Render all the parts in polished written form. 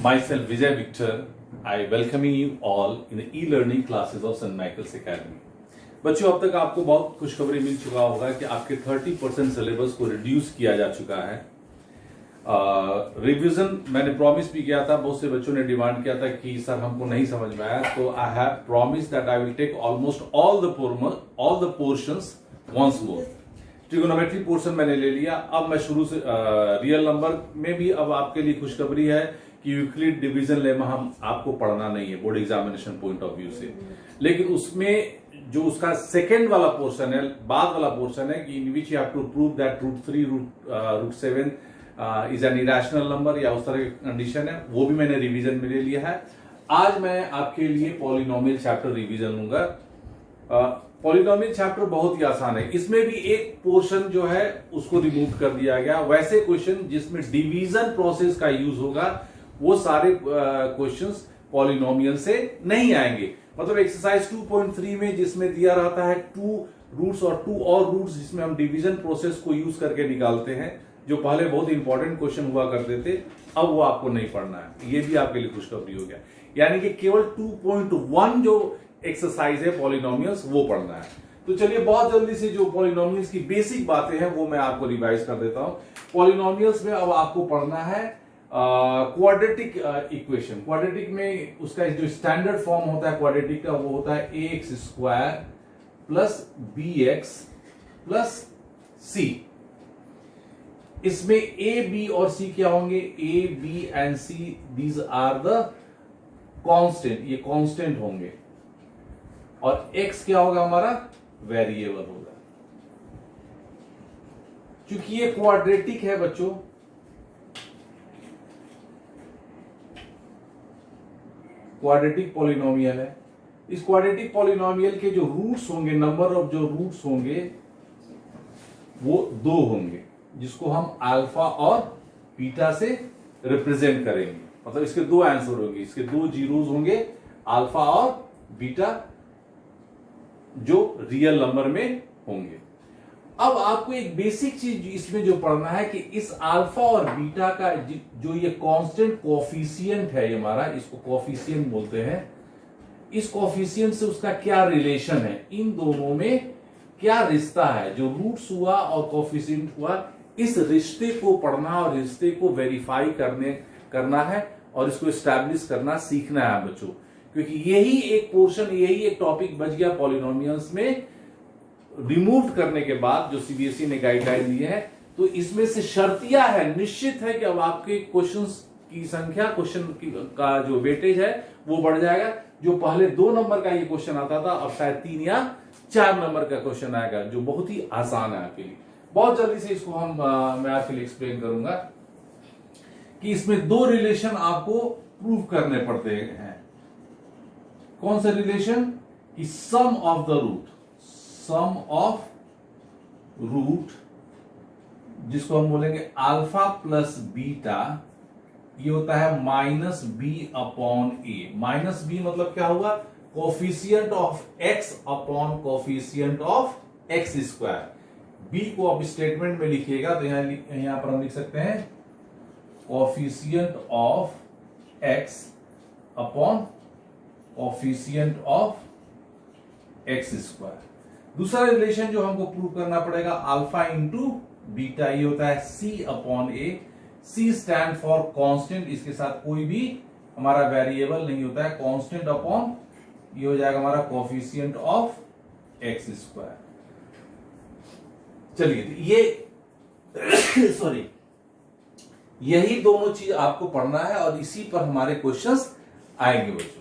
Myself Vijay Victor, I welcoming you all in the e-learning classes of St. Michael's Academy. बच्चों, अब तक आपको बहुत खुशखबरी मिल चुका होगा कि आपके 30% सिलेबस को रिड्यूस किया जा चुका है। रिवीजन मैंने प्रॉमिस भी किया था, बहुत से बच्चों ने डिमांड किया था कि सर हमको नहीं समझ में आया, तो I have promise that I will take almost all the portions once more. Trigonometry portion मैंने ले लिया। अब मैं शुरू से रियल नंबर में भी अब आपके लिए खुशखबरी है कि यूक्लिड डिवीजन लेमा हम आपको पढ़ना नहीं है board examination point of view से, लेकिन उसमें जो उसका सेकेंड वाला पोर्शन है, बाद वाला पोर्शन है कि in which you have to prove that root 3 root 7 is an irrational number या उस तरह की कंडीशन है, वो भी मैंने रिवीजन में ले लिया है। आज मैं आपके लिए पॉलिनोमियल चैप्टर रिवीजन लूंगा। पॉलिनोमियल चैप्टर बहुत ही आसान है। इसमें भी एक पोर्शन जो है उसको रिमूव कर दिया गया। वैसे क्वेश्चन जिसमें डिवीजन प्रोसेस का यूज होगा वो सारे क्वेश्चंस पॉलिनोमियल से नहीं आएंगे। मतलब एक्सरसाइज 2.3 में जिसमें दिया रहता है 2 रूट्स और 2 और रूट्स जिसमें हम डिवीजन प्रोसेस को यूज करके निकालते हैं, जो पहले बहुत इंपॉर्टेंट क्वेश्चन हुआ करते थे, अब वो आपको नहीं पढ़ना है। ये भी आपके लिए खुशखबरी हो गया। यानी कि केवल 2.1 जो एक्सरसाइज है पॉलिनोमियल्स वो पढ़ना है। तो चलिए बहुत जल्दी से जो पॉलिनोमियल्स की बेसिक बातें हैं वो मैं आपको रिवाइज कर देता हूं। पॉलिनोमियल्स में अब आपको पढ़ना है क्वाड्रेटिक इक्वेशन। क्वाड्रेटिक में उसका जो स्टैंडर्ड फॉर्म होता है क्वाड्रेटिक का, वो होता है ax square plus bx plus c। इसमें a, b और c क्या होंगे? a, b and c these are the constant, ये कांस्टेंट होंगे, और x क्या होगा? हमारा वेरिएबल होगा। क्योंकि ये क्वाड्रेटिक है बच्चों, क्वाड्रेटिक पॉलिनोमियल है। इस क्वाड्रेटिक पॉलिनोमियल के जो रूट्स होंगे, नंबर ऑफ जो रूट्स होंगे वो 2 होंगे, जिसको हम अल्फा और बीटा से रिप्रेजेंट करेंगे। मतलब इसके 2 आंसर होंगे, इसके 2 जीरोस होंगे, अल्फा और बीटा, जो रियल नंबर में होंगे। अब आपको एक बेसिक चीज इसमें जो पढ़ना है कि इस अल्फा और बीटा का जो ये कांस्टेंट कोफिशिएंट है, ये हमारा इसको कोफिशिएंट बोलते हैं, इस कोफिशिएंट से उसका क्या रिलेशन है, इन दोनों में क्या रिश्ता है, जो रूट्स हुआ और कोफिशिएंट हुआ, इस रिश्ते को पढ़ना और रिश्ते को वेरीफाई करना है और इसको एस्टैब्लिश करना सीखना है बच्चों। क्योंकि यही एक पोर्शन, यही एक टॉपिक बच गया पॉलिनोमियल्स में रिमूव करने के बाद, जो सीबीएसई ने गाइडलाइन दी है। तो इसमें से शर्तिया है, निश्चित है कि अब आपके क्वेश्चंस की संख्या, क्वेश्चन का जो वेटेज है वो बढ़ जाएगा। जो पहले 2 नंबर का ये क्वेश्चन आता था, अब शायद 3 या 4 नंबर का क्वेश्चन आएगा, जो बहुत ही आसान है आपके लिए। बहुत जल्दी से इसको मैं आपके लिए एक्सप्लेन करूंगा कि इसमें 2 रिलेशन आपको प्रूव करने पड़ते हैं। कौन सा रिलेशन? कि sum of the root, sum of root, जिसको हम बोलेंगे अल्फा प्लस बीटा, ये होता है minus B upon A. Minus B मतलब क्या हुआ? Coefficient of x upon coefficient of x square. B को अब स्टेटमेंट में लिखिएगा तो यहां पर हम लिख सकते हैं coefficient of x upon coefficient of x square. दूसरा रिलेशन जो हमको प्रूव करना पड़ेगा, अल्फा इंटू बीटा, ये होता है c upon A. c stand for constant, इसके साथ कोई भी हमारा वेरिएबल नहीं होता है, कांस्टेंट अपॉन ये हो जाएगा हमारा कोफिशिएंट ऑफ एक्स स्क्वायर। चलिए, तो ये सॉरी, यही दोनों चीज आपको पढ़ना है और इसी पर हमारे क्वेश्चंस आएंगे बच्चों।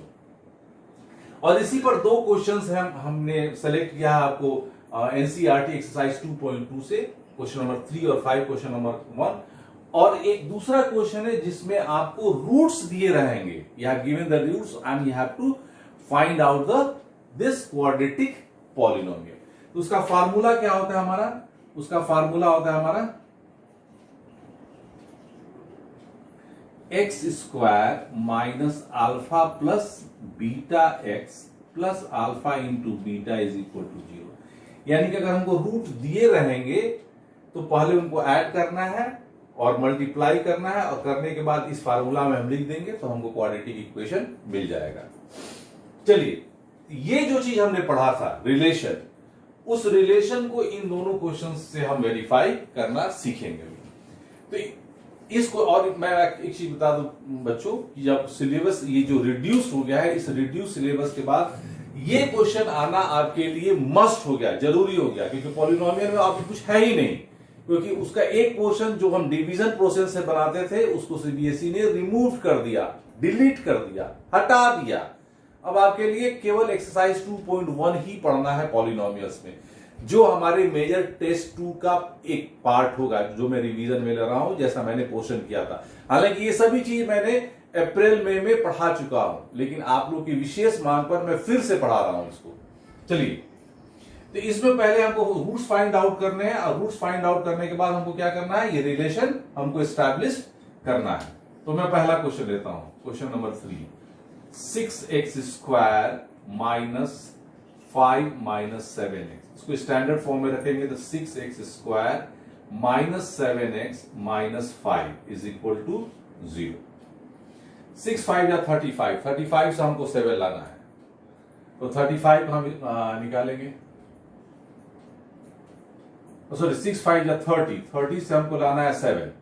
और इसी पर 2 क्वेश्चंस हैं हमने सेलेक्ट किया है आपको एनसीईआरटी एक्सरसाइज 2.2 से, क्वेश्चन नंबर 3 और 5, क्वेश्चन नंबर 1, और एक दूसरा क्वेश्चन है जिसमें आपको रूट्स दिए रहेंगे। You have given the roots and you have to find out this quadratic polynomial. तो उसका फार्मूला क्या होता है हमारा? उसका फार्मूला होता है हमारा x square minus alpha plus beta x plus alpha into beta is equal to 0। यानी कि अगर हमको रूट दिए रहेंगे तो पहले उनको ऐड करना है और मल्टीप्लाई करना है, और करने के बाद इस फार्मूला में हम लिख देंगे तो हमको क्वाड्रेटिक इक्वेशन मिल जाएगा। चलिए, ये जो चीज हमने पढ़ा था रिलेशन, उस रिलेशन को इन दोनों क्वेश्चन से हम वेरीफाई करना सीखेंगे। तो इसको, और मैं एक चीज बता दूं बच्चों, जब सिलेबस ये जो रिड्यूस हो गया है, इस रिड्यूस सिलेबस के बाद ये क्वेश्चन आना आपके लिए मस्ट हो गया, जरूरी हो गया, क्योंकि पॉलिनोमियल में आपको कुछ है ही नहीं, क्योंकि उसका एक पोर्शन जो हम डिवीजन प्रोसेस से बनाते थे उसको सीबीएसई ने रिमूव कर दिया, डिलीट कर दिया, हटा दिया। अब आपके लिए केवल एक्सरसाइज 2.1 ही पढ़ना है पॉलिनोमियल्स में, जो हमारे मेजर टेस्ट 2 का एक पार्ट होगा, जो मैं रिवीजन में ले रहा हूं, जैसा मैंने पोर्शन किया था। हालांकि ये सभी चीज मैंने अप्रैल मई में पढ़ा चुका हूं, लेकिन आप लोग की विशेष मांग पर मैं फिर से पढ़ा रहा हूं इसको। चलिए, तो इसमें पहले हमको रूट्स फाइंड आउट करने हैं, और रूट्स फाइंड आउट करने के बाद हमको क्या करना है, ये रिलेशन हमको एस्टैब्लिश करना है। तो मैं पहला क्वेश्चन लेता हूं, question number 3, 6x square minus 5 minus 7x, इसको स्टैंडर्ड फॉर्म में रखेंगे तो 6x square minus 7x minus 5 is equal to 0। 6 5 या 35, 35 से हमको 7 लाना है, तो 35 हम निकालेंगे, सॉरी 6 5 या 30, 30 से हमको लाना है 7,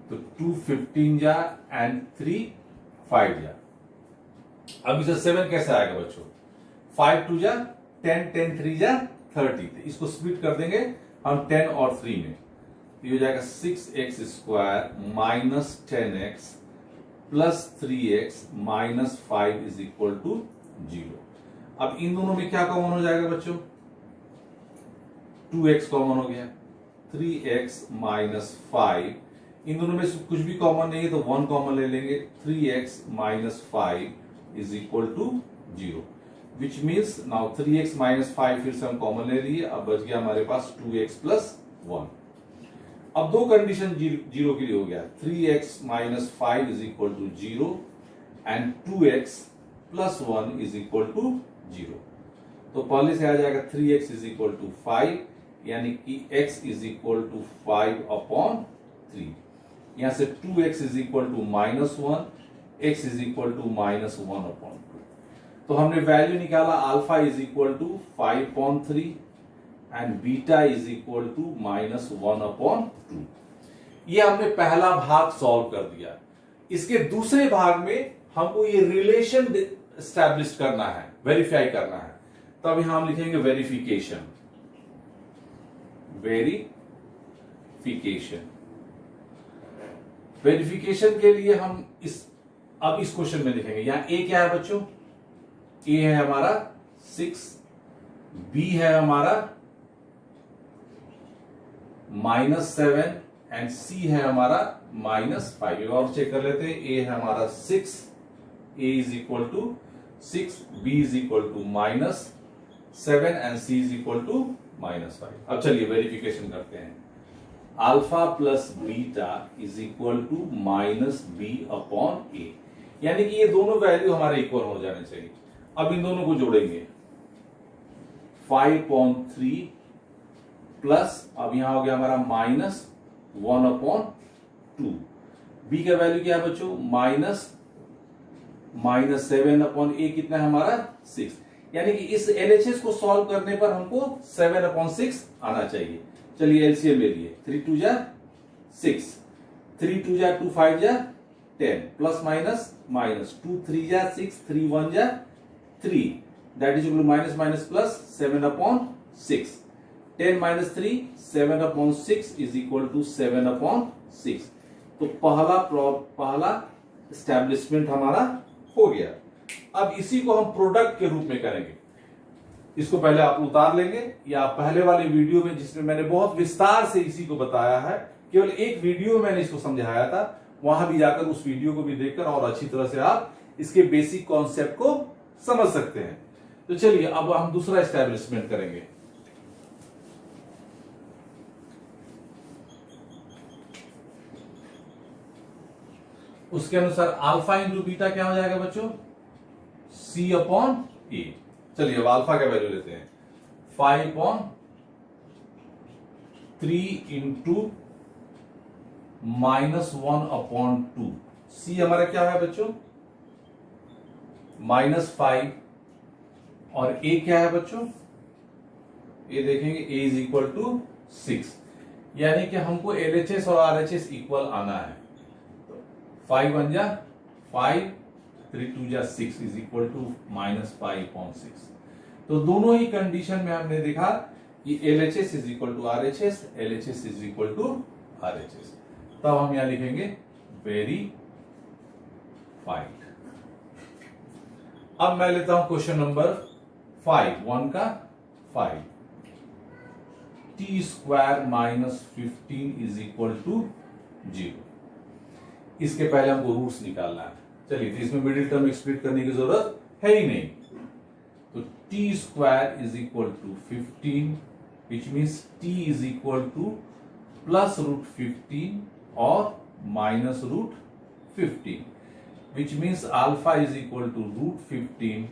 तो 2 15 जा एंड 3 5 जा। अब इसे 7 कैसे आएगा बच्चों, 5 2 जा 10, 10 3 जा 30, तो इसको स्प्लिट कर देंगे हम 10 और 3 में, ये हो जाएगा 6x square minus 10x plus 3x minus 5 is equal to 0। अब इन दोनों में क्या कॉमन हो जाएगा बच्चों, 2x कॉमन हो गया, 3x माइनस 5, इन दोनों में से कुछ भी कॉमन नहीं है तो 1 कॉमन ले लेंगे, 3x minus 5 is equal to 0, which means now 3x minus 5 फिर से हम कॉमन ले लिए, अब बच गया हमारे पास 2x प्लस 1। अब दो कंडीशन जीरो के लिए हो गया, 3x minus 5 is equal to 0 and 2x plus 1 is equal to 0। तो पहले से आ जाएगा 3x इज इक्वल टू 5, यानी कि x is equal to 5 upon 3, यहां से 2x is equal to minus 1, x is equal to minus 1 upon 2। तो हमने वैल्यू निकाला, alpha is equal to 5 upon 3 and beta is equal to minus 1 upon 2। ये हमने पहला भाग सॉल्व कर दिया। इसके दूसरे भाग में हमको ये रिलेशन एस्टैब्लिश करना है, वेरीफाई करना है, तब यहां हम लिखेंगे वेरिफिकेशन, वेरिफिकेशन। वेरिफिकेशन के लिए हम अब इस क्वेश्चन में लिखेंगे, यहां ए क्या है बच्चों, ए है हमारा 6, बी है हमारा माइनस 7 एंड सी है हमारा माइनस 5। और चेक कर लेते हैं, ए है हमारा 6, A is equal to 6, B is equal to minus 7 and C is equal to minus 5। अब चलिए वेरिफिकेशन करते हैं, alpha plus beta is equal to minus B upon A, यानी कि ये दोनों वैल्यू हमारे इक्वल हो जाने चाहिए। अब इन दोनों को जोड़ेंगे, 5 अपॉन 3 प्लस, अब यहां हो गया हमारा माइनस 1 अपॉन 2, बी का वैल्यू क्या है बच्चों, माइनस 7 अपॉन ए कितना है हमारा 6, यानी कि इस एलएचएस को सॉल्व करने पर हमको 7 अपॉन 6 आना चाहिए। चलिए एलसीएम ले लिए, 3 2 जा 6, 3 2 जा 2 5 जा 10 प्लस माइनस माइनस 2 3 जा 6, 3 1 जा 3, that is equal to minus minus plus 7 upon 6, 10 minus 3 7 upon 6 is equal to 7 upon 6। तो पहला एस्टैब्लिशमेंट हमारा हो गया। अब इसी को हम प्रोडक्ट के रूप में करेंगे। इसको पहले आप उतार लेंगे, या पहले वाले वीडियो में जिसमें मैंने बहुत विस्तार से इसी को बताया है, केवल एक वीडियो में मैंने इसको समझाया था, वहां भी जाकर उस वीडियो को भी देखकर और अच्छी तरह से आप इसके बेसिक कॉन्सेप्ट को समझ सकते हैं। तो चलिए अब हम दूसरा एस्टैब्लिशमेंट करेंगे। उसके अनुसार अल्फा इंटू बीटा क्या हो जाएगा बच्चों, सी अपॉन ए। चलिए अब अल्फा का वैल्यू लेते हैं, 5 अपॉन 3 इंटू -1/2। सी हमारा क्या है बच्चों, -5, और ए क्या है बच्चों, ए देखेंगे ए इज इक्वल टू 6, यानी कि हमको एलएचएस और आरएचएस इक्वल आना है। 5 1 जा 5, 3 2 जा 6 इज इक्वल टू -5/6। तो दोनों ही कंडीशन में हमने देखा कि LHS is equal to RHS, LHS is equal to RHS. तब हम यहां लिखेंगे वेरीफाइड। अब मैं लेता हूं क्वेश्चन नंबर 5, 1 का 5। t² - 15 is equal to 0। इसके पहले हमको रूट्स निकालना है। चलिए, तो इसमें मिडिल टर्म स्प्लिट करने की जरूरत है ही नहीं। तो t² is equal to 15, which means t is equal to +√15 और -√15, which means alpha is equal to √15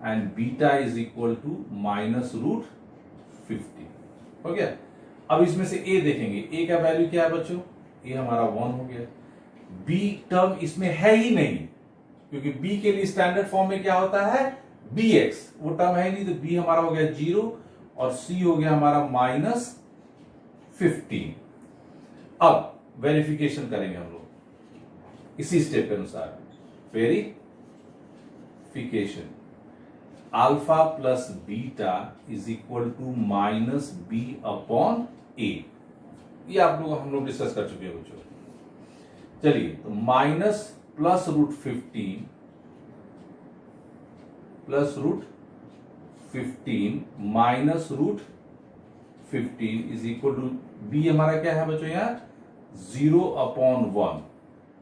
and beta is equal to -√15। हो गया। अब इसमें से a देखेंगे, a का वैल्यू क्या है बच्चों, a हमारा 1 हो गया। b टर्म इसमें है ही नहीं, क्योंकि b के लिए स्टैंडर्ड फॉर्म में क्या होता है, bx, वो टर्म है नहीं, तो b हमारा हो गया 0 और c हो गया हमारा -15। अब वेरिफिकेशन करेंगे हम लोग इसी स्टेप के अनुसार। Verification, alpha plus beta is equal to -b/a। ये आप लोग हम लोग डिस्कस कर चुके हैं बच्चों। चलिए, तो +√15 -√15 इज इक्वल टू b हमारा क्या है बच्चों, यहां 0/1।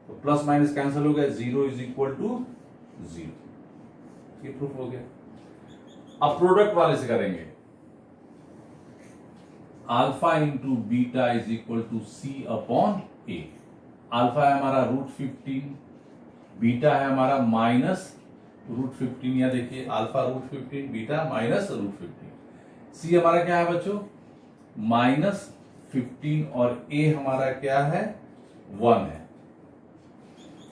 तो प्लस माइनस कैंसिल हो गया, 0 इज इक्वल टू 0। ये प्रूफ हो गया। अब प्रोडक्ट वाले से करेंगे। Alpha into beta is equal to c/a। Alpha है हमारा √15, बीटा है हमारा -√15। या देखिए, अल्फा √15, बीटा -√15। सी हमारा क्या है बच्चों, -15, और ए हमारा क्या है, 1 है।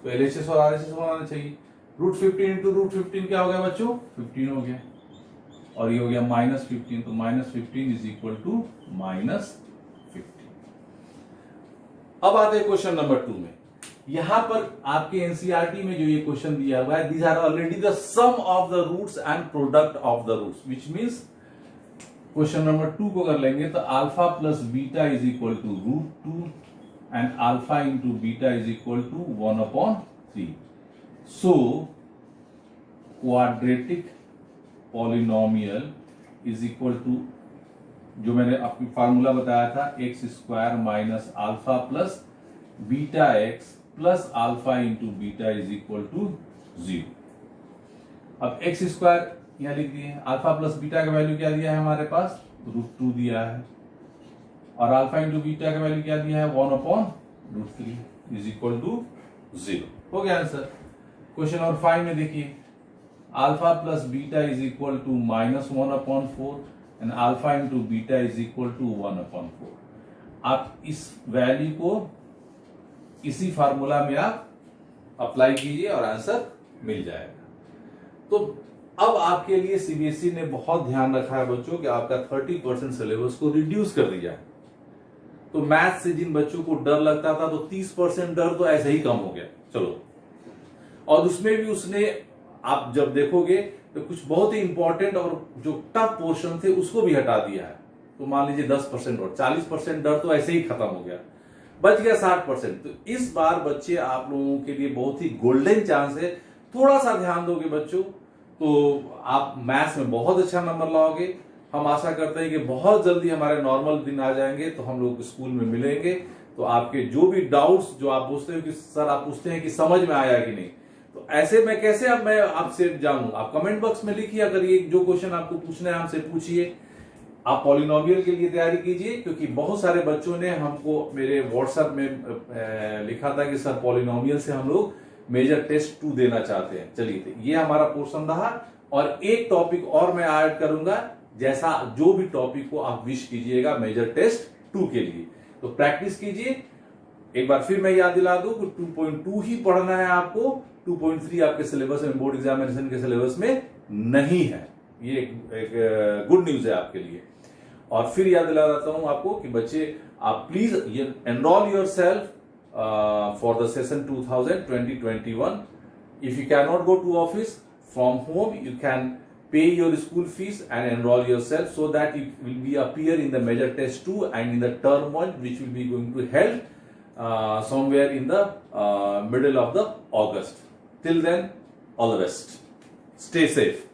तो एलएचएस और आरएचएस होना चाहिए। √15 इंटू √15 क्या हो गया बच्चों, 15 हो गया, और ये हो गया -15, तो -15 इज इक्वल टू -15। अब आते हैं क्वेश्चन नंबर 2 में। यहां पर आपके एनसीईआरटी में जो ये क्वेश्चन दिया हुआ है, these are already the sum of the roots and product of the roots, which means question number 2 को कर लेंगे तो alpha plus beta is equal to √2 and alpha into beta is equal to 1/3। So quadratic polynomial is equal to, जो मैंने आपकी formula बताया था, x² - alpha plus beta x plus alpha into beta is equal to 0। अब x² यहां लिख दिए, alpha plus beta का वैल्यू क्या दिया है हमारे पास, √2 दिया है, और अल्फा इंटू बीटा का वैल्यू क्या दिया है, 1/√3 इज इक्वल टू 0। हो गया आंसर। क्वेश्चन नंबर 5 में देखिए, alpha plus beta is equal to -1/4 and alpha into beta is equal to 1/4। आप इस वैल्यू को इसी फार्मूला में आप अप्लाई कीजिए और आंसर मिल जाएगा। तो अब आपके लिए सीबीएसई ने बहुत ध्यान रखा है बच्चों कि आपका 30% सिलेबस को रिड्यूस कर दिया है। तो मैथ से जिन बच्चों को डर लगता था, तो 30% डर तो ऐसे ही कम हो गया। चलो, और उसमें भी उसने, आप जब देखोगे तो कुछ बहुत ही इंपॉर्टेंट और जो टफ पोर्शन थे उसको भी हटा दिया है। तो मान लीजिए 10% और 40% डर तो ऐसे ही खत्म हो गया, बच गया 60%। तो इस बार बच्चे, आप लोगों के लिए बहुत ही गोल्डन चांस है। थोड़ा सा ध्यान दोगे बच्चों तो आप मैथ्स में बहुत अच्छा नंबर लाओगे। हम आशा करते हैं कि बहुत जल्दी हमारे नॉर्मल दिन आ जाएंगे, तो हम लोग स्कूल में मिलेंगे। तो आपके जो भी डाउट्स जो आप पूछते हो कि सर, आप पूछते हैं कि समझ में आया कि नहीं, तो ऐसे में कैसे अब मैं आपसे जानूं, आप कमेंट बॉक्स में लिखिए। अगर ये जो क्वेश्चन आपको पूछना है हमसे पूछिए। आप पॉलिनोमियल के लिए तैयारी कीजिए, क्योंकि बहुत सारे बच्चों ने हमको मेरे व्हाट्सएप में लिखा था कि सर पॉलिनोमियल से हम लोग मेजर टेस्ट 2 देना चाहते हैं। चलिए, तो ये हमारा पोर्शन रहा, और एक टॉपिक और मैं ऐड करूंगा, जैसा जो भी टॉपिक को आप विश कीजिएगा मेजर टेस्ट 2 के लिए। तो प्रैक्टिस कीजिए, एक बार फिर मैं याद दिला दूं कि 2.2 ही पढ़ना है आपको, 2.3 आपके सिलेबस में, बोर्ड एग्जामिनेशन के सिलेबस में नहीं है। ये एक गुड न्यूज है आपके लिए। और फिर याद दिला देता हूं आपको कि बच्चे आप please enrol yourself for the session 2020-21। If you can not go to office, from home you can pay your school fees and enroll yourself so that you will be appear in the major test 2 and in the term 1, which will be going to held somewhere in the middle of the August. Till then, all the best. Stay safe.